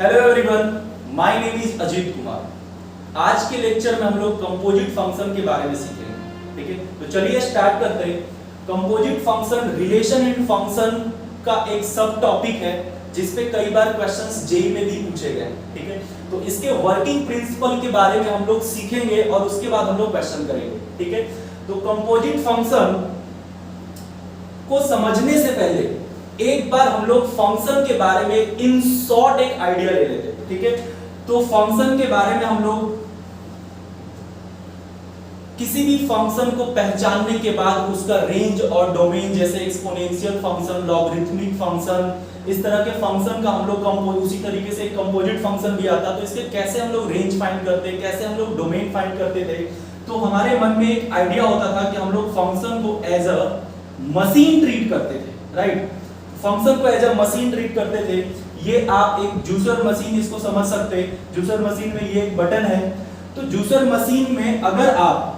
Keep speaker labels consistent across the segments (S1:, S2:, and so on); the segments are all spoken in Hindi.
S1: Hello everyone, my name is Ajit Kumar. आज के लेक्चर में हम लोग कंपोजिट फंक्शन के बारे में सीखेंगे। ठीक है, तो चलिए स्टार्ट करते हैं। Composite function relation in function का एक सब टॉपिक है जिसपे कई बार क्वेश्चंस जेईई में भी पूछे गए। ठीक है, तो इसके वर्किंग प्रिंसिपल के बारे में हम लोग सीखेंगे और उसके बाद हम लोग क्वेश्चन करेंगे। ठीक है, तो कंपोजिट फंक्शन को समझने से पहले एक बार हम लोग फंक्शन के बारे में इन शॉर्ट एक आइडिया ले लेते हैं। ठीक है, तो फंक्शन के बारे में हम लोग किसी भी फंक्शन को पहचानने के बाद उसका रेंज और डोमेन, जैसे एक्सपोनेंशियल फंक्शन, लॉगरिथमिक फंक्शन, इस तरह के फंक्शन का हम लोग उसी तरीके से कंपोजिट फंक्शन भी आता, तो इसके कैसे हम लोग रेंज फाइंड करते, कैसे हम लोग डोमेन फाइंड करते थे। तो हमारे मन में एक आइडिया होता था कि हम लोग फंक्शन को एज अ मशीन ट्रीट करते थे। राइट, फंक्शन को एज अ मशीन ट्रीट करते थे। ये आप एक जूसर मशीन इसको समझ सकते हैं। जूसर मशीन में ये एक बटन है, तो जूसर मशीन में अगर आप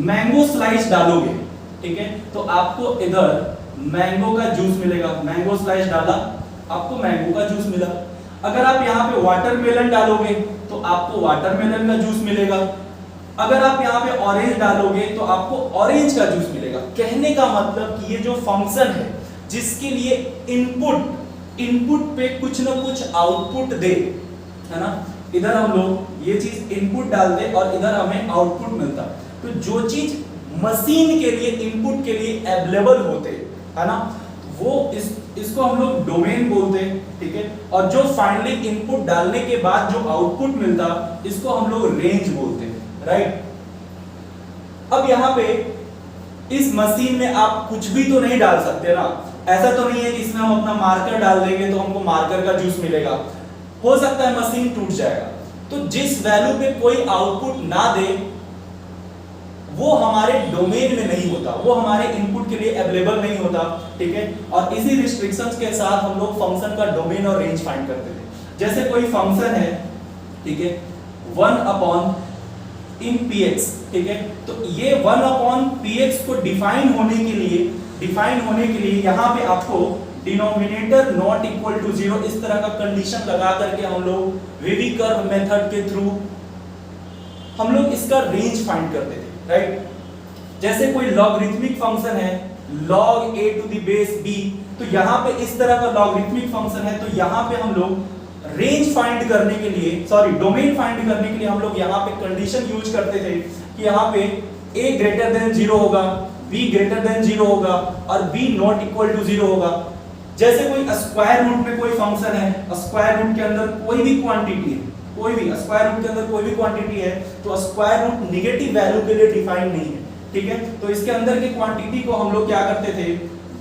S1: मैंगो स्लाइस डालोगे, ठीक है, तो आपको इधर मैंगो का जूस मिलेगा। मैंगो स्लाइस डाला, आपको मैंगो का जूस मिला। अगर आप यहाँ पे वाटरमेलन डालोगे तो आपको वाटरमेलन का जूस मिलेगा। अगर आप यहाँ पे ऑरेंज डालोगे तो आपको ऑरेंज का जूस मिलेगा। कहने का मतलब कि ये जो फंक्शन है जिसके लिए इनपुट पे कुछ ना कुछ आउटपुट दे, है ना, इधर हम लोग ये चीज इनपुट डालते और इधर हमें आउटपुट मिलता। तो जो चीज मशीन के लिए इनपुट के लिए अवेलेबल होते, है ना, वो इसको हम लोग डोमेन बोलते हैं। ठीक है, और जो फाइनली इनपुट डालने के बाद जो आउटपुट मिलता इसको हम लोग रेंज बोलते हैं। राइट, अब यहाँ पे इस मशीन में आप कुछ भी तो नहीं डाल सकते ना। ऐसा तो नहीं है कि इसमें हम अपना मार्कर डाल देंगे तो हमको मार्कर का जूस मिलेगा। हो सकता है मशीन टूट जाएगा। तो जिस वैल्यू पे कोई आउटपुट ना दे वो हमारे डोमेन में नहीं होता, वो हमारे इनपुट के लिए अवेलेबल नहीं होता। ठीक है, और इसी रिस्ट्रिक्शंस के साथ हम लोग फंक्शन का डोमेन और रेंज फाइंड करते थे। जैसे कोई फंक्शन है, ठीक है, 1 इन px, ठीक है, तो ये 1 px को डिफाइन होने के लिए यहाँ पे आपको डिनोमिनेटर नॉट इक्वल टू 0 इस तरह का कंडीशन लगा करके हम लोग वेवी कर्व मेथड के थ्रू हम लोग इसका रेंज फाइंड करते थे। राइट, जैसे कोई लॉगरिथमिक फंक्शन है log a to the base b, तो यहाँ पे इस तरह का लॉगरिथमिक फंक्शन है, तो यहाँ पे हम लोग रेंज फाइंड करने के लिए, डोमेन फाइंड करने के लिए हम लोग यहाँ पे कंडीशन यूज करते थे कि यहाँ पे a ग्रेटर देन 0 होगा, b ग्रेटर देन 0 होगा और b नॉट इक्वल टू 0 होगा। जैसे कोई स्क्वायर रूट में कोई फंक्शन है, स्क्वायर रूट के अंदर कोई भी क्वांटिटी है, स्क्वायर रूट के अंदर कोई भी क्वांटिटी है, तो स्क्वायर रूट नेगेटिव वैल्यू के लिए डिफाइन नहीं है। ठीक है, तो इसके अंदर की क्वांटिटी को हम लोग क्या करते थे,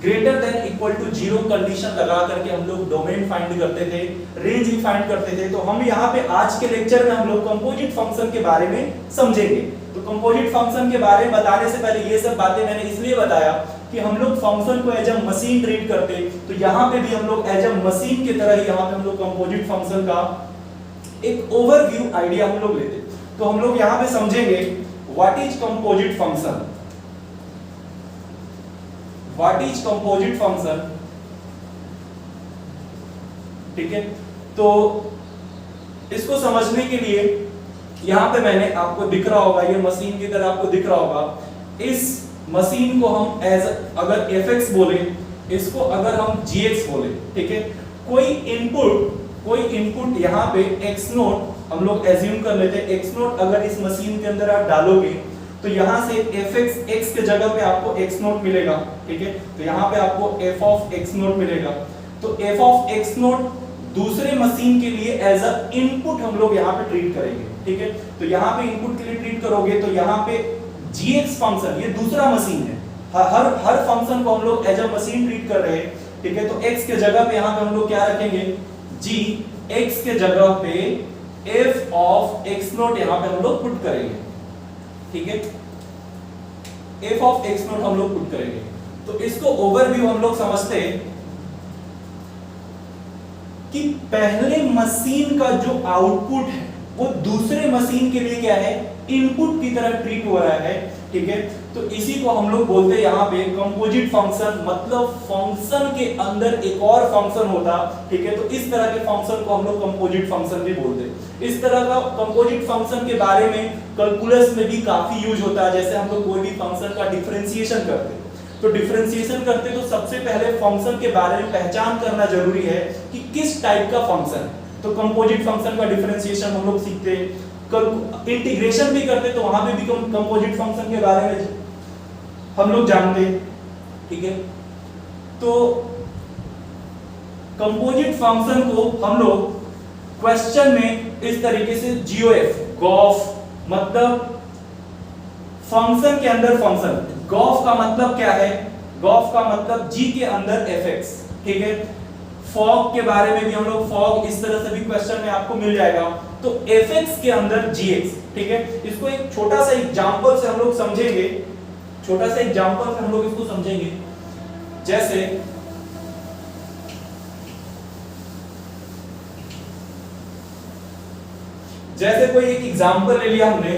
S1: greater than equal to 0 condition लगा करके हम लोग डोमेन फाइंड करते थे, रेंज भी फाइंड करते थे। तो हम यहाँ पे आज के लेक्चर में हम लोग कंपोजिट फंक्शन के बारे में समझेंगे। तो कंपोजिट फंक्शन के बारे में बताने से पहले ये सब बातें मैंने इसलिए बताया कि हम लोग फंक्शन को एज अ मशीन ट्रीट करते, तो यहाँ पे भी हम लोग एज अ मशीन की तरह यहाँ पे हम लोग कंपोजिट फंक्शन का एक ओवरव्यू आइडिया हम लोग लेते। तो हम लोग यहाँ पे समझेंगे what is composite function, what is composite function. ठीक है, तो इसको समझने के लिए यहां पे मैंने आपको दिख रहा होगा, ये मशीन की तरह आपको दिख रहा होगा। इस मशीन को हम एज अगर fx बोले, इसको अगर हम gx बोले, ठीक है, कोई इनपुट यहाँ पे x नोट हम लोग एज्यूम कर लेते हैं। x नोट अगर इस मशीन के अंदर आप डालोगे तो यहाँ से fx x के जगह पे आपको x नोट मिलेगा। ठीक है, तो यहाँ पे आपको f ऑफ x नोट मिलेगा। तो f ऑफ x नोट दूसरे मशीन के लिए एज अ इनपुट हम लोग यहाँ पे ट्रीट करेंगे। ठीक है, तो यहाँ पे इनपुट के लिए ट्रीट करोगे तो यहाँ पे gx फंक्शन ये दूसरा मशीन है। हर फंक्शन को हम लोग एज अ मशीन ट्रीट कर रहे हैं। ठीक है, तो x के जगह पे यहाँ पे हम लोग क्या रखेंगे, g, x के जगह पे f ऑफ x नोट यहाँ पे हम लोग पुट करेंगे। ठीक है, f ऑफ x नोट हम लोग पुट करेंगे। तो इसको ओवरव्यू हम लोग समझते हैं कि पहले मशीन का जो आउटपुट है वो दूसरे मशीन के लिए क्या है, इनपुट की तरह ट्रीट हो रहा है। ठीक है, तो इसी को हम लोग बोलते हैं यहाँ पे कंपोजिट फंक्शन, मतलब फंक्शन के अंदर एक और फंक्शन होता, ठीक है। तो इस तरह के फंक्शन को हम लोग कंपोजिट फंक्शन भी बोलते हैं। इस तरह का कंपोजिट फंक्शन के बारे में कैलकुलस में भी काफी यूज होता है। जैसे हम लोग कोई भी फंक्शन का डिफरेंशिएशन करते हैं, तो डिफरेंशिएशन करते तो सबसे पहले फंक्शन के बारे में पहचान करना जरूरी है कि किस टाइप का फंक्शन है। तो कंपोजिट फंक्शन का डिफरेंशिएशन हम लोग सीखते हैं, इंटीग्रेशन भी करते तो वहां पे भी कंपोजिट फंक्शन के बारे में हम लोग जानते हैं, ठीक है। तो कंपोजिट फंक्शन को हम लोग क्वेश्चन में इस तरीके से जीओएफ, गॉफ, मतलब फंक्शन के अंदर फंक्शन, गॉफ का मतलब क्या है, गॉफ का मतलब जी के अंदर एफएक्स, ठीक है। फॉग के बारे में भी हम लोग, फॉग इस तरह से भी क्वेश्चन में आपको मिल जाएगा। तो एफएक्स के अंदर जीएक्स, ठीक है। इसको एक छोटा सा एग्जांपल से हम लोग समझेंगे, छोटा सा एग्जांपल से हम लोग इसको समझेंगे। जैसे कोई एक एग्जांपल ले लिया हमने,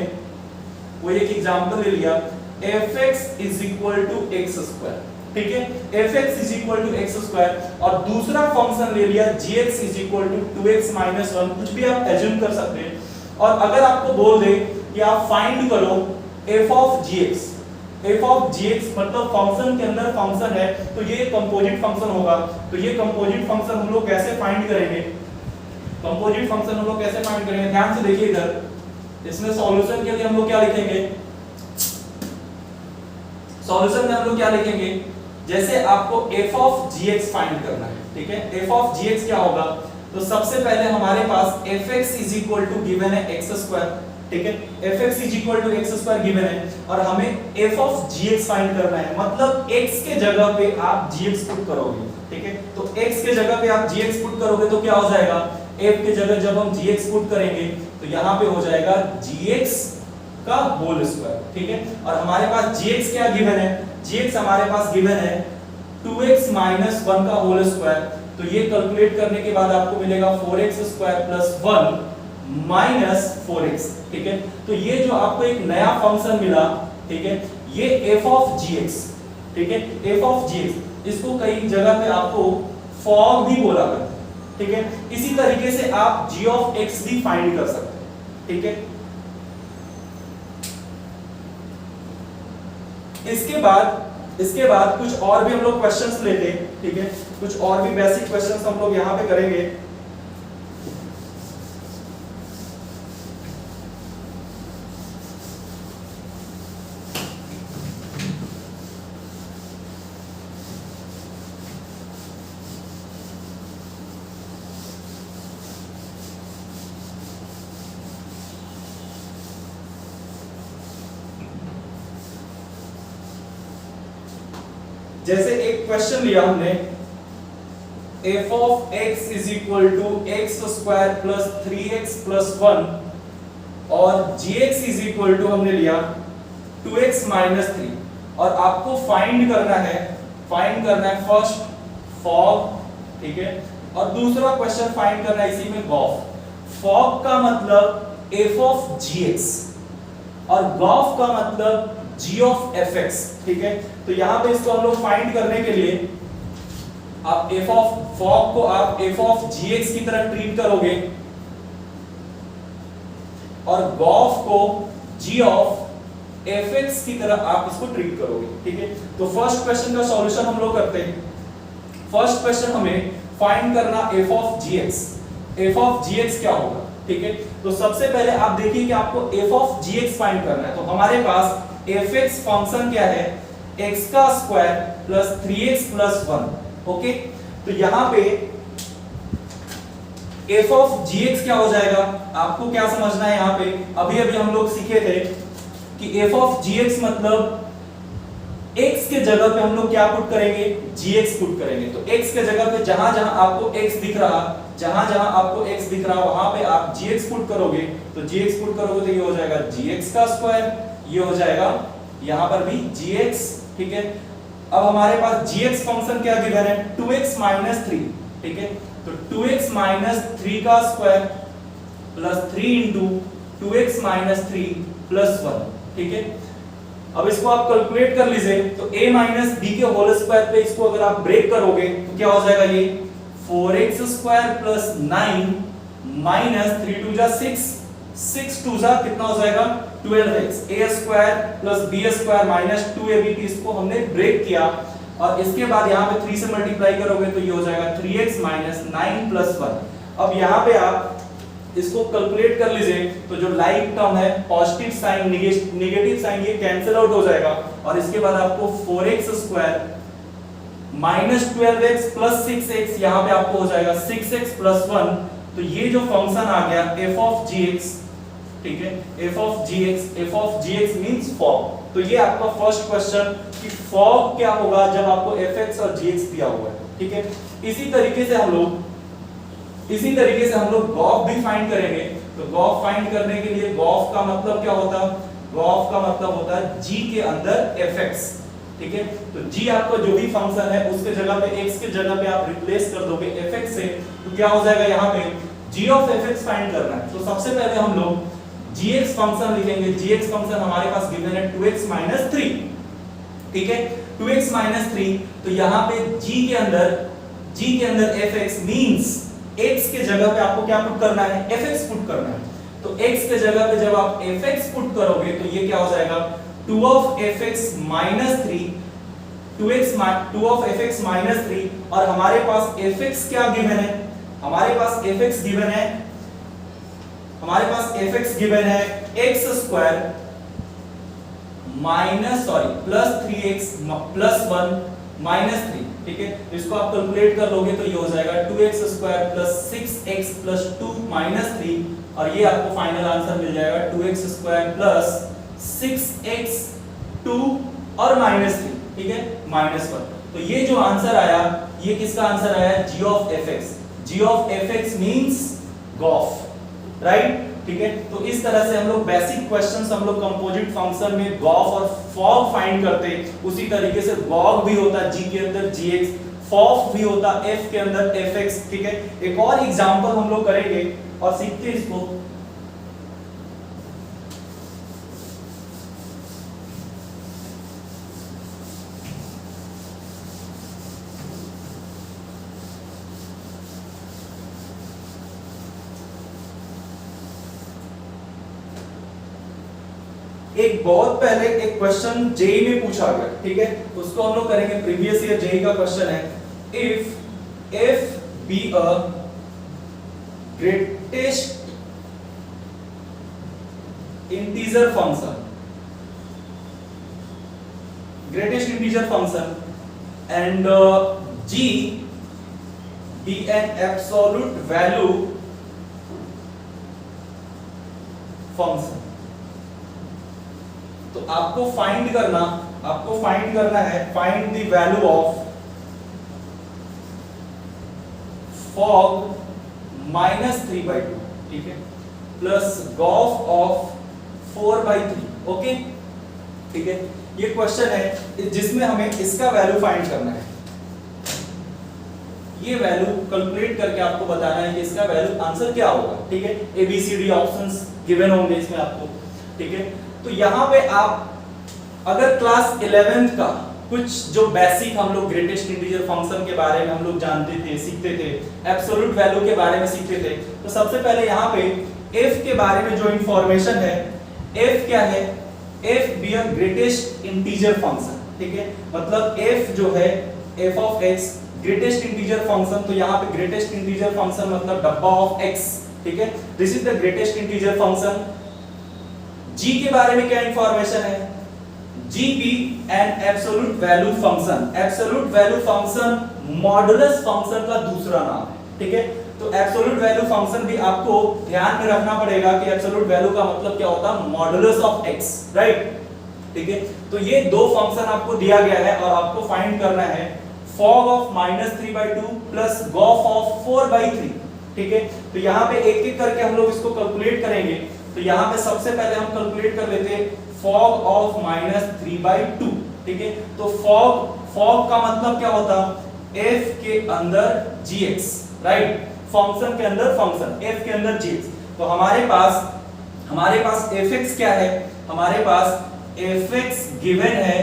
S1: कोई एक एग्जांपल ले लिया fx is equal to x square, ठीक है। fx is equal to x square, और दूसरा फंक्शन ले लिया gx is equal to 2x minus 1, कुछ भी आप एज्यूम कर सकते हैं। और अगर आपको बोल दे कि आप फाइंड करो f of gx, f of gx मतलब फंक्शन के अंदर फंक्शन है, तो ये कंपोजिट फंक्शन होगा। तो ये कंपोजिट फंक्शन हम लोग कैसे फाइंड करेंगे, कंपोजिट फंक्शन हम लोग कैसे फाइंड करेंगे, ध्यान से देखिए इधर। इसमें सॉल्यूशन के लिए हम लोग क्या लिखेंगे, सॉल्यूशन में हम लोग क्या लिखेंगे, जैसे आपको f of gx फाइंड करना है, ठीक है। f of gx क्या होगा, तो सबसे पहले हमारे पास fx is equal to given है x स्क्वायर, ठीक है। fx is equal to x square given है, और हमें f of gx फाइंड करना है, मतलब x के जगह पे आप gx पुट करोगे, ठीक है। तो x के जगह पे आप gx पुट करोगे तो क्या हो जाएगा, f के जगह जब हम gx पुट करेंगे तो यहाँ पे हो जाएगा gx का होल स्क्वायर, ठीक है। और हमारे पास gx क्या गिवन है, gx हमारे पास गिवन है 2x minus 1 का होल स्क्वायर। तो ये कैलकुलेट करने के बाद आपको मिलेगा 4x square plus 1 minus 4x, ठीक है। तो ये जो आपको एक नया फंक्शन मिला, ठीक है, ये f of gx, ठीक है, f of gx, इसको कई जगह पे आपको फॉग भी बोला करते हैं, ठीक है। इसी तरीके से आप g of x भी फाइंड कर सकते हैं, ठीक है। इसके बाद कुछ और भी हम लोग क्वेश्चंस लेते हैं, ठीक है। कुछ और भी बेसिक क्वेश्चंस हम लोग यहाँ पे करेंगे। जैसे एक क्वेश्चन लिया हमने, f of x is equal to x square plus 3x plus 1, और gx is equal to हमने लिया 2x minus 3, और आपको फाइंड करना है फर्स्ट फॉग, ठीक है, और दूसरा क्वेश्चन फाइंड करना है इसी में गॉफ। फॉग का मतलब f of gx और गॉफ का मतलब g of fx, ठीक है। तो यहां पे इसको हम लोग फाइंड करने के लिए आप f of फॉग को आप f of gx की तरह ट्रीट करोगे और गॉफ को g of fx की तरह आप इसको ट्रीट करोगे, ठीक है। तो फर्स्ट क्वेश्चन का सॉल्यूशन हम लोग करते हैं। फर्स्ट क्वेश्चन हमें फाइंड करना f of gx, f of gx क्या होगा, ठीक है। तो सबसे पहले आप देखिए कि आपको f of gx फाइंड करना है। तो हमारे पास fx फंक्शन क्या है, x का square plus 3x plus 1, okay. तो यहां पे f of gx क्या हो जाएगा, आपको क्या समझना है यहाँ पे, अभी हम लोग सीखे थे कि f of gx मतलब x के जगह पे हम लोग क्या पुट करेंगे, gx पुट करेंगे। तो x के जगह पे जहां जहां आपको x दिख रहा वहां पे आप gx पुट करोगे। तो gx पुट करोगे तो ये हो जाएगा gx का स्क्वायर, ये हो जाएगा यहां पर भी gx, ठीक है। अब हमारे पास gx फंक्शन क्या गिवन है, 2x minus 3, ठीक है। तो 2x minus 3 का square plus 3 into 2x minus 3 plus 1, ठीक है। अब इसको आप कैलकुलेट कर लीजिए, तो a माइनस बी के होल स्क्वायर पे इसको अगर आप ब्रेक करोगे तो क्या हो जाएगा, ये 4x स्क्वायर प्लस 9 माइनस 3 2 जा 6, 6 2 जा कितना हो जाएगा 12x, a square plus b square minus 2ab, इसको हमने ब्रेक किया और इसके बाद यहाँ पे 3 से मल्टीप्लाई करोगे तो ये हो जाएगा 3x माइनस 9 प्लस 1। अब यहाँ पे आप इसको कैलकुलेट कर लीजिए, तो जो लाइक टर्म है पॉजिटिव साइन नेगेटिव साइन ये कैंसिल आउट हो जाएगा और इसके बाद आपको 4x square minus 12x plus 6x, यहाँ पे आपको हो जाएगा 6x प्लस 1। तो ये जो फंक्शन आ गया f ऑफ gx, ठीक है, f of gx means fog. तो ये आपका फर्स्ट क्वेश्चन कि फॉग क्या होगा जब आपको fx और gx दिया हुआ है, ठीक है। इसी तरीके से हम लोग गॉफ भी फाइंड करेंगे। तो गॉफ फाइंड करने के लिए गॉफ का मतलब क्या होता है, गॉफ का मतलब होता है g के अंदर fx, ठीक है। तो g आपका जो भी फंक्शन है उसके जगह पे x के जगह पे आप रिप्लेस कर दोगे fx से, तो क्या हो जाएगा, यहाँ पे g ऑफ fx फाइंड करना है। तो सबसे पहले हम लोग gx फंक्शन लिखेंगे। gx फंक्शन हमारे पास गिवन है 2x माइनस 3, ठीक है, 2x माइनस 3। तो यहाँ पे g के अंदर fx मींस x के जगह पे आपको क्या पुट करना है, fx पुट करना है। तो x के जगह पे जब आप fx पुट करोगे तो ये क्या हो जाएगा 2 of fx minus 3, 2 of fx minus 3। और हमारे पास fx क्या गिवन है, हमारे पास fx गिवन है x square minus plus 3x plus 1 minus 3, ठीक है। इसको आप कैलकुलेट कर लोगे तो ये हो जाएगा 2x square plus 6x plus 2 minus 3 और ये आपको फाइनल आंसर मिल जाएगा 2x स्क्वायर प्लस 6x 2 और माइनस 3, ठीक है, माइनस 1। तो ये जो आंसर आया ये किसका आंसर आया, g of fx। g of fx means gof, right, ठीक है। तो इस तरह से हम लोग बेसिक क्वेश्चंस हम लोग कंपोजिट फंक्शन में गॉफ और फॉग फाइंड करते हैं। उसी तरीके से गॉग भी होता है g के अंदर gx, फॉग भी होता है f के अंदर fx, ठीक है। एक और एग्जांपल हम लोग करेंगे और सीखते हैं इसको। एक बहुत पहले एक क्वेश्चन जेई में पूछा गया, ठीक है, उसको हम लोग करेंगे। प्रीवियस ईयर जेई का क्वेश्चन है, if f be a greatest integer function and g be an absolute value function, तो आपको फाइंड करना है find the value of fog minus 3/2, ठीक है, प्लस गॉफ ऑफ 4/3, ओके, ठीक है। ये क्वेश्चन है जिसमें हमें इसका वैल्यू फाइंड करना है। ये वैल्यू कैलकुलेट करके आपको बताना है कि इसका वैल्यू आंसर क्या होगा, ठीक है। ABCD ऑप्शंस गिवन होंगे इसमें आपको, ठीक है। तो यहाँ पे आप अगर क्लास 11th का कुछ जो बेसिक हम लोग ग्रेटेस्ट इंटीजर फंक्शन के बारे में हम लोग जानते थे, सीखते थे, एब्सोल्यूट वैल्यू के बारे में सीखते थे, तो सबसे पहले यहाँ पे f के बारे में जो इंफॉर्मेशन है, f क्या है, f be a greatest integer function, ठीक है। मतलब f जो है f of x greatest integer function, तो यहाँ पे ग्रेटेस्ट इंटीजर फंक्शन मतलब डब्बा ऑफ x, ठीक है, this is the greatest integer function. g के बारे में क्या इंफॉर्मेशन है, g भी an absolute value function, absolute value function modulus function का दूसरा नाम है, ठीक है। तो एब्सोल्यूट वैल्यू फंक्शन भी आपको ध्यान में रखना पड़ेगा कि एब्सोल्यूट वैल्यू का मतलब क्या होता है, मॉडुलस ऑफ x, राइट, ठीक है। तो ये दो फंक्शन आपको दिया गया है और आपको फाइंड करना है fog of -3/2 plus Gauff of 4/3, ठीक है। तो यहाँ पे एक एक करके हम लोग इसको कैलकुलेट करेंगे। तो यहाँ पे सबसे पहले हम कैलकुलेट कर लेते हैं fog ऑफ -3/2, ठीक है। तो fog का मतलब क्या होता है, f के अंदर gx, राइट, फंक्शन के अंदर फंक्शन, f के अंदर gx। तो हमारे पास fx क्या है, हमारे पास fx गिवन है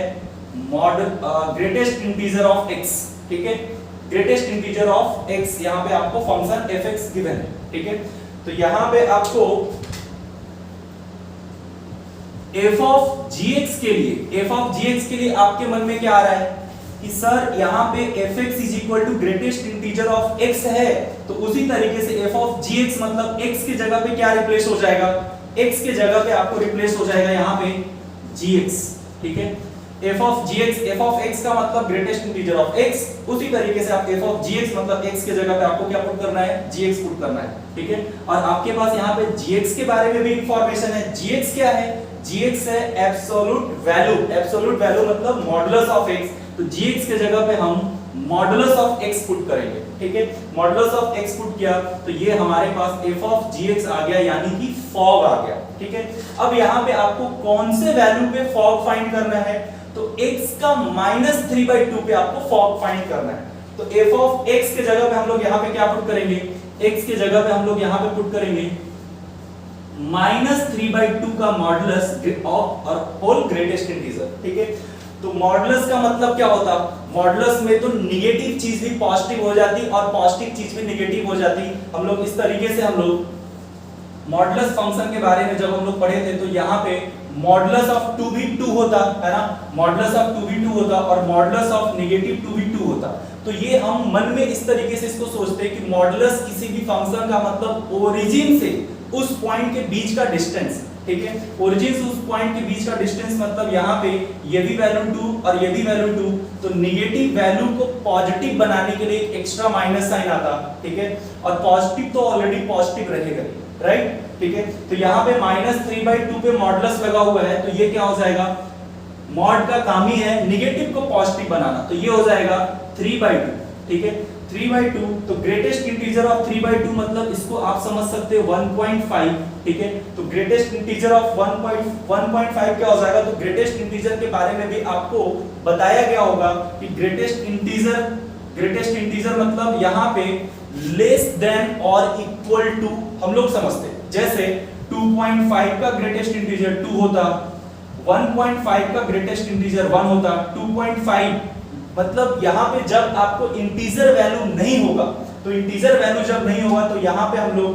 S1: ग्रेटेस्ट इंटीजर ऑफ x, ठीक है, ग्रेटेस्ट इंटीजर ऑफ x, यहां पे आपको फंक्शन fx गिवन है, ठीक है। तो यहां पे आपको f ऑफ gx के लिए आपके मन में क्या आ रहा है कि सर यहाँ पे fx is equal to greatest integer of x है, तो उसी तरीके से f ऑफ gx मतलब x की जगह पे क्या रिप्लेस हो जाएगा, x की जगह पे आपको रिप्लेस हो जाएगा यहाँ पे gx, ठीक है। f ऑफ x का मतलब ग्रेटेस्ट इंटीजर ऑफ x, उसी तरीके से आप f ऑफ gx मतलब x की जगह पे आपको क्या पुट करना है, gx पुट करना है, ठीक है। और आपके पास यहाँ पे gx के बारे में भी इंफॉर्मेशन है। gx क्या है, gx है एब्सोल्यूट वैल्यू मतलब मॉडुलस ऑफ x, तो gx के जगह पे हम मॉडुलस ऑफ x पुट करेंगे, ठीक है। मॉडुलस ऑफ x पुट किया तो ये हमारे पास f ऑफ gx आ गया, यानी कि फॉग आ गया, ठीक है। अब यहाँ पे आपको कौन से वैल्यू पे फॉग फाइंड करना है, तो x का -3/2 पे आपको फॉग फाइंड करना है। तो f ऑफ x के जगह पे हम लोग यहाँ पे क्या पुट करेंगे, x के जगह पे हम लोग यहाँ पे पुट करेंगे -3/2 का मॉडुलस ऑफ और होल ग्रेटेस्ट इंटीजर, ठीक है। तो मॉडुलस का मतलब क्या होता, मॉडुलस में तो नेगेटिव चीज भी पॉजिटिव हो जाती और पॉजिटिव चीज भी नेगेटिव हो जाती। हम लोग इस तरीके से हम लोग मॉडुलस फंक्शन के बारे में जब हम लोग पढ़े थे तो यहाँ पे मॉडुलस ऑफ 2 भी 2 होता है ना, मॉडुलस ऑफ 2 भी 2 होता और मॉडुलस ऑफ नेगेटिव 2 भी 2 होता। तो ये हम मन में इस तरीके से इसको सोचते हैं कि मॉडुलस किसी भी फंक्शन का मतलब ओरिजिन से उस पॉइंट के बीच का डिस्टेंस, ठीक है, ओरिजिन से उस पॉइंट के बीच का डिस्टेंस मतलब यहाँ पे ये भी वैल्यू 2 और ये भी वैल्यू 2, तो नेगेटिव वैल्यू को पॉजिटिव बनाने के लिए एक एक्स्ट्रा माइनस साइन आता, ठीक है, और पॉजिटिव तो ऑलरेडी पॉजिटिव रहेगा, राइट, ठीक है। तो यहाँ पे -3/2 पे मॉडुलस लगा हुआ है, तो ये क्या हो जाएगा, मॉड का काम ही है नेगेटिव को पॉजिटिव बनाना, तो ये हो जाएगा 3/2, ठीक है, 3/2। तो ग्रेटेस्ट इंटीजर ऑफ 3/2 मतलब इसको आप समझ सकते हो 1.5, ठीक है। तो ग्रेटेस्ट इंटीजर ऑफ 1.5 क्या हो जाएगा, तो ग्रेटेस्ट इंटीजर के बारे में भी आपको बताया गया होगा कि ग्रेटेस्ट इंटीजर मतलब यहाँ पे लेस देन और इक्वल टू हम लोग समझते हैं, जैसे 2.5 का ग्रेटेस्ट इंटीजर 2 होता, 1.5 का ग्रेटेस्ट इंटीजर 1 होता, 2.5 मतलब यहाँ पे जब आपको इंटीजर वैल्यू नहीं होगा, तो इंटीजर वैल्यू जब नहीं होगा तो यहाँ पे हम लोग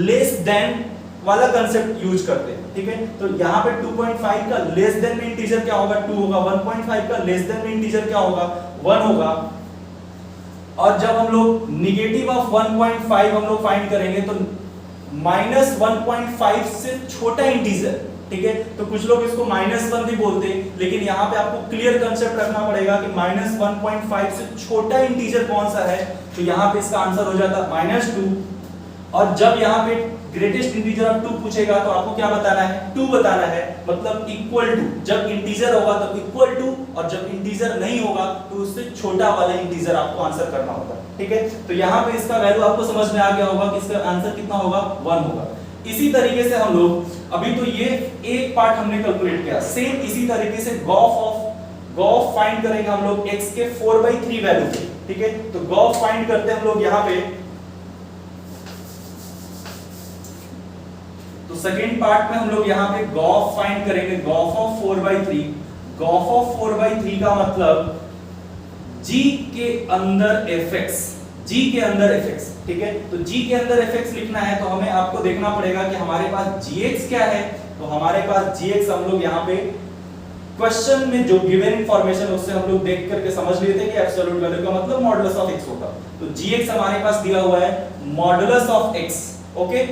S1: लेस देन वाला कंसेप्ट यूज करते हैं, ठीक है। तो यहाँ पे 2.5 का लेस देन में इंटीजर क्या होगा, 2 होगा, 1.5 का लेस देन में इंटीजर क्या होगा, 1 होगा। और जब हम लोग नेगेटिव ऑफ 1.5 हम लोग फाइंड करेंगे तो -1.5 से छोटा इंटीजर, ठीक है। तो कुछ लोग इसको -1 भी बोलते हैं, लेकिन यहाँ पे आपको क्लियर कंसेप्ट रखना पड़ेगा कि -1.5 से छोटा इंटीजर कौन सा है, तो यहाँ पे इसका आंसर हो जाता -2। और जब यहाँ पे ग्रेटेस्ट इंटीजर ऑफ 2 पूछेगा तो आपको क्या बताना है, 2 बताना है, मतलब इक्वल टू, जब इंटीजर होगा तो इक्वल टू, और जब इंटीजर नहीं होगा तो उससे छोटा वाला इंटीजर आपको आंसर करना होगा, ठीक है। तो यहाँ पे इसका वैल्यू आपको समझ में आ गया होगा कि इसका आंसर कितना होगा, 1 होगा। इसी तरीके से हम लोग अभी तो ये एक पार्ट हमने कैलकुलेट किया, सेम इसी तरीके से गॉफ फाइंड करेंगे हम लोग x के 4/3 वैल्यू पे, ठीक है। तो गॉफ फाइंड करते हैं हम लोग यहाँ पे, तो सेकेंड पार्ट में हम लोग यहाँ पे गॉफ फाइंड करेंगे, गॉफ ऑफ 4/3। गॉफ ऑफ 4/3 का मतलब g के अंदर fx, g के अंदर fx, ठीक है। तो g के अंदर fx लिखना है तो हमें आपको देखना पड़ेगा कि हमारे पास gx क्या है, तो हमारे पास gx हम लोग यहाँ पे क्वेश्चन में जो गिवन इंफॉर्मेशन उससे हम लोग देख करके समझ लिए थे कि एब्सोल्यूट वैल्यू का मतलब मॉडुलस ऑफ x होगा। तो gx हमारे पास दिया हुआ है modulus of x, okay,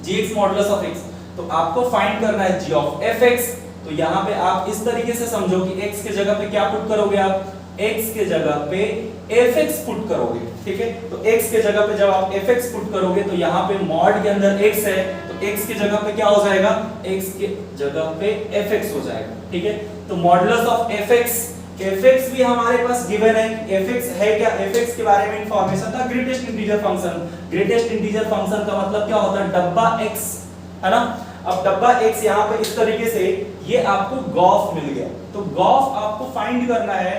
S1: gx modulus of x। तो आपको फाइंड करना है g ऑफ fx। तो यहाँ पे आप इस तरीके से समझो कि x के जगह पे क्या पुट करोगे, आप x के जगह पे fx पुट करोगे, ठीक है। तो x के जगह पे जब आप fx पुट करोगे तो यहाँ पे मॉड के अंदर x है, तो x के जगह पे क्या हो जाएगा, x के जगह पे fx हो जाएगा, ठीक है। तो मॉडुलस ऑफ fx भी हमारे पास गिवन है, fx है क्या, fx के बारे में इंफॉर्मेशन था, greatest integer function. Greatest integer function का मतलब क्या होता है, डब्बा x, है ना। अब डब्बा x यहाँ पे इस तरीके से ये आपको गॉफ मिल गया, तो गॉफ आपको फाइंड करना है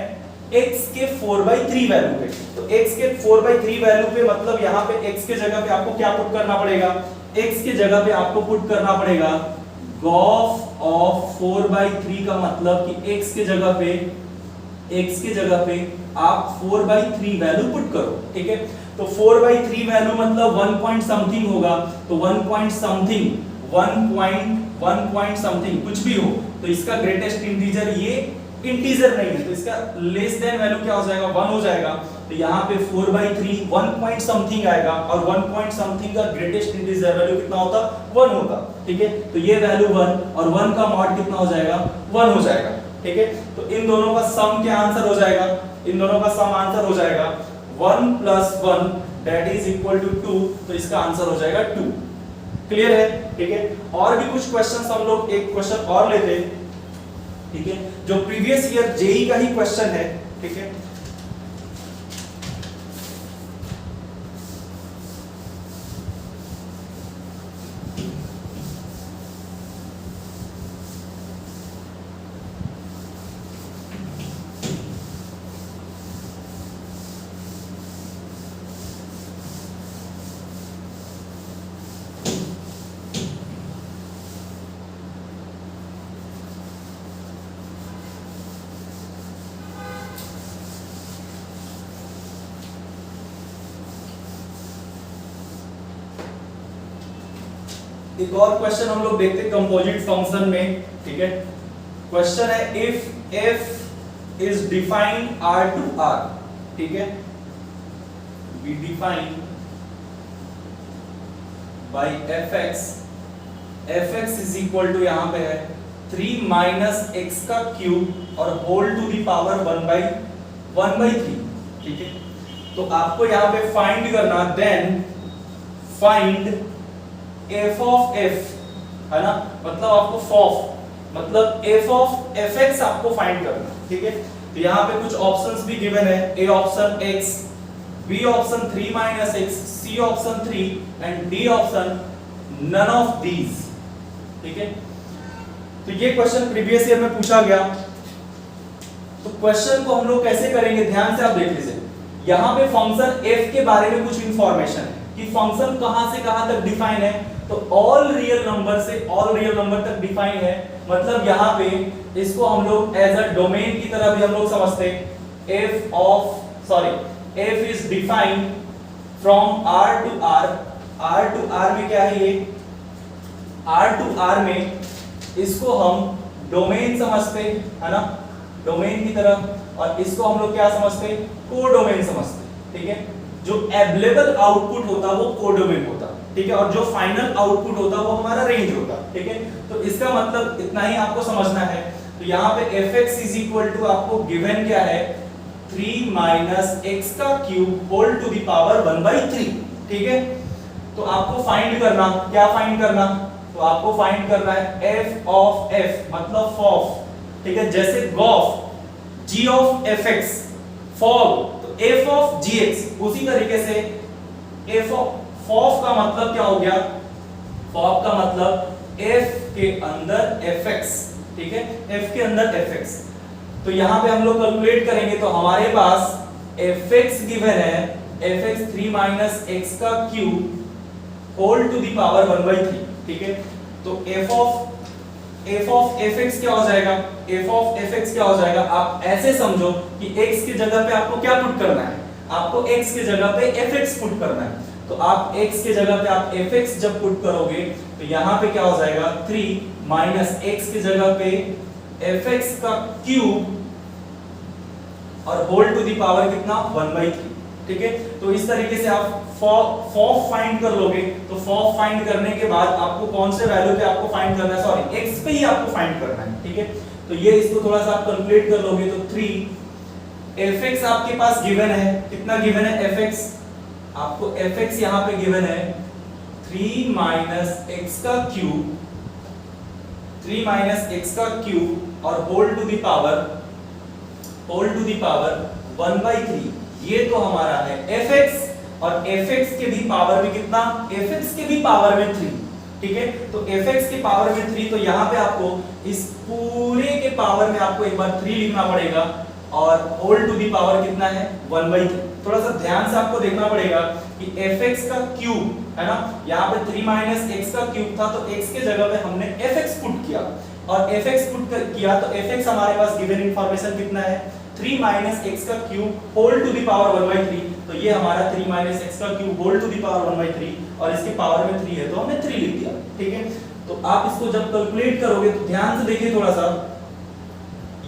S1: x के 4/3 वैल्यू पे। तो x के 4/3 वैल्यू पे मतलब यहाँ पे x के जगह पे आपको क्या पुट करना पड़ेगा, x के जगह पे आपको पुट करना पड़ेगा गॉफ ऑफ 4/3 का मतलब कि x के जगह पे आप 4/3 वैल्यू पुट करो, ठीक है। तो 4/3 वैल्यू मतलब 1 पॉइंट समथिंग होगा, तो 1 पॉइंट समथिंग कुछ भी हो, तो इसका ग्रेटेस्ट इंटीजर ये इंटीजर नहीं है, तो इसका लेस देन वैल्यू क्या हो जाएगा, 1 हो जाएगा। तो यहाँ पे 4/3 1 पॉइंट समथिंग आएगा, और 1 पॉइंट समथिंग का ग्रेटेस्ट इंटीजर वैल्यू कितना होता, 1 होता, ठीक है। तो ये वैल्यू 1 और 1 का मॉड कितना हो जाएगा, 1 हो जाएगा, ठीक है। तो इन दोनों का सम क्या आंसर हो जाएगा, इन दोनों का सम आंसर हो जाएगा 1 + 1 दैट इज इक्वल टू 2, तो इसका आंसर हो जाएगा 2। क्लियर है, ठीक है। और भी कुछ क्वेश्चंस हम लोग एक क्वेश्चन और लेते हैं, ठीक है, जो प्रीवियस ईयर जेई का ही क्वेश्चन है, ठीक है। एक और क्वेश्चन हम लोग देखते हैं कंपोजिट फंक्शन में, ठीक है। क्वेश्चन है if f is defined r to r, ठीक है, we define by fx is equal to यहाँ पे है 3 - x का क्यूब और होल टू दी पावर 1/3, ठीक है। तो आपको यहाँ पे फाइंड करना, then find f of f, है ना, मतलब आपको f मतलब f of fx आपको फाइंड करना, ठीक है। तो यहाँ पे कुछ ऑप्शंस भी गिवन है, a option x, b option 3 - x, c option 3 and d option none of these, ठीक है। तो ये क्वेश्चन प्रीवियस ईयर में पूछा गया। तो क्वेश्चन को हम लोग कैसे करेंगे, ध्यान से आप देख लीजिए। यहाँ पे फंक्शन f के बारे में कुछ इंफॉर्मेशन है कि फंक्शन कहां से कहां तक डिफाइन है, तो ऑल रियल नंबर से ऑल रियल नंबर तक डिफाइन है। मतलब यहाँ पे इसको हम लोग एज अ डोमेन की तरह भी हम लोग समझते हैं। f is defined from r to r, r to r में क्या है, ये r to r में इसको हम डोमेन समझते, है ना, डोमेन की तरह, और इसको हम लोग क्या समझते, कोडोमेन समझते, ठीक है। जो अवेलेबल आउटपुट होता वो कोडोमेन होता, ठीक है, और जो फाइनल आउटपुट होता वो हमारा रेंज होता, ठीक है। तो इसका मतलब इतना ही आपको समझना है। तो यहाँ पे fx इज इक्वल टू आपको गिवन क्या है, 3 - x का cube whole to the power 1/3, ठीक है। तो आपको फाइंड करना, क्या फाइंड करना, तो आपको फाइंड करना है f of f मतलब f, ठीक है। जैसे gof g of fx, fog तो f of gx, उसी तरीके से f of का मतलब क्या हो गया, फॉग का मतलब f के अंदर fx, ठीक है, f के अंदर fx। तो यहाँ पे हम लोग कैलकुलेट करेंगे, तो हमारे पास fx गिवन है, fx 3 - x का cube whole to the power 1/3, ठीक है। तो f of fx क्या हो जाएगा, f of fx क्या हो जाएगा, आप ऐसे समझो कि x की जगह पे आपको क्या पुट करना है, आपको x की जगह पे fx पुट करना है। तो आप x की जगह पे आप fx जब पुट करोगे तो यहाँ पे क्या हो जाएगा, 3 - x की जगह पे fx का क्यूब और होल टू दी पावर कितना, 1/3, ठीक है। तो इस तरीके से आप फॉफ फाइंड कर लोगे। तो फॉफ फाइंड करने के बाद आपको कौन से वैल्यू पे आपको फाइंड करना है, सॉरी x पे ही आपको फाइंड करना है, ठीक है। तो ये इसको थोड़ा सा आप कैलकुलेट कर लोगे, तो 3 fx आपके पास गिवन है, कितना गिवन है fx, आपको fx यहाँ पे गिवन है 3 - x का क्यूब, 3 - x का क्यूब और होल टू दी पावर 1/3, ये तो हमारा है fx, और fx के भी पावर में कितना, fx के भी पावर में 3, ठीक है। तो fx के पावर में 3, तो यहाँ पे आपको इस पूरे के पावर में आपको एक बार 3 लिखना पड़ेगा, और होल टू दी पावर कितना है, 1/3। थोड़ा सा ध्यान से आपको देखना पड़ेगा कि fx का क्यूब है ना, यहाँ पे 3 माइनस x का क्यूब था तो x के जगह पे हमने fx पुट किया और fx पुट किया तो fx हमारे पास गिवन इंफॉर्मेशन कितना है 3 माइनस x का cube whole to the power 1/3, तो ये हमारा 3 माइनस x का cube whole to the power 1/3 और इसके पावर में 3 है तो हमने 3 लिख दिया। ठीक है, तो आप इसको जब कैलकुलेट करोगे तो ध्यान से देखिए थोड़ा सा,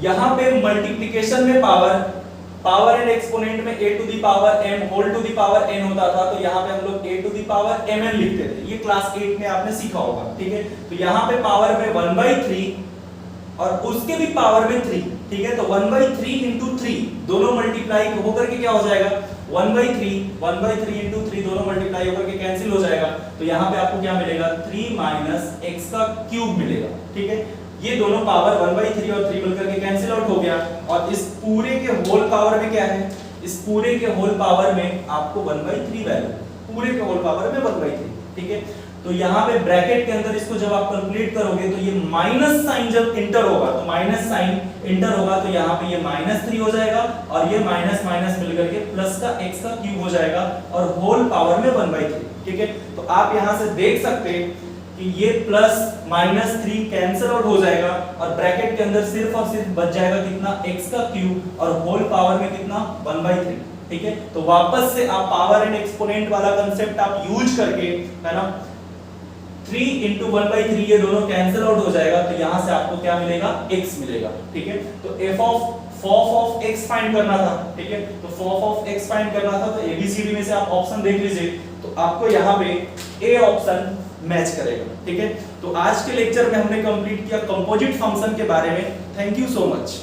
S1: यहाँ पे मल्टीप्लिकेशन में पावर एंड एक्सपोनेंट में a to the power m whole to the power n होता था, तो यहाँ पे हम लोग a to the power mn लिखते थे, ये क्लास 8 में आपने सीखा होगा। ठीक है, तो यहाँ पे पावर में 1/3 और उसके भी पावर में 3। ठीक है, तो 1/3 into 3 दोनों मल्टीप्लाई होकर के क्या हो जाएगा 1/3 into 3 दोनों मल्टीप्लाई होकर के कैंसिल हो जाएगा, तो यहाँ पे आपको क्या मिलेगा 3 माइनस x का क्यूब मिलेगा। ठीक है, ये दोनों पावर 1/3 और 3 मिलकर के कैंसिल आउट हो गया और इस पूरे के होल पावर में क्या है, इस पूरे के होल पावर में आपको 1/3 वैल्यू, पूरे के होल पावर में 1/3। ठीक है, तो यहाँ पे ब्रैकेट के अंदर इसको जब आप कैलकुलेट करोगे तो ये माइनस साइन जब इंटर होगा, तो माइनस साइन इंटर होगा तो यहाँ पे ये -3 हो जाएगा और ये माइनस माइनस मिलकर के प्लस का x का क्यूब हो जाएगा और होल पावर में 1/3। ठीक है, तो आप यहाँ से देख सकते हैं कि ये प्लस -3 कैंसिल आउट हो जाएगा और ब्रैकेट के अंदर सिर्फ और सिर्फ बच जाएगा कितना x का क्यूब और होल पावर में कितना 1/3। ठीक है, तो वापस से आप पावर एंड एक्सपोनेंट वाला कंसेप्ट आप यूज करके, है ना, 3 into 1/3 ये दोनों कैंसिल आउट हो जाएगा तो यहाँ से आपको क्या मिलेगा x मिलेगा। ठीक है, तो f of x फाइंड करना था। ठीक है, तो f of x फाइंड करना था तो ABCD में से आप ऑप्शन देख लीजिए तो आपको यहाँ पे A ऑप्शन मैच करेगा। ठीक है, तो आज के लेक्चर में हमने कंप्लीट किया कंपोजिट फंक्शन के बारे में। Thank you so much.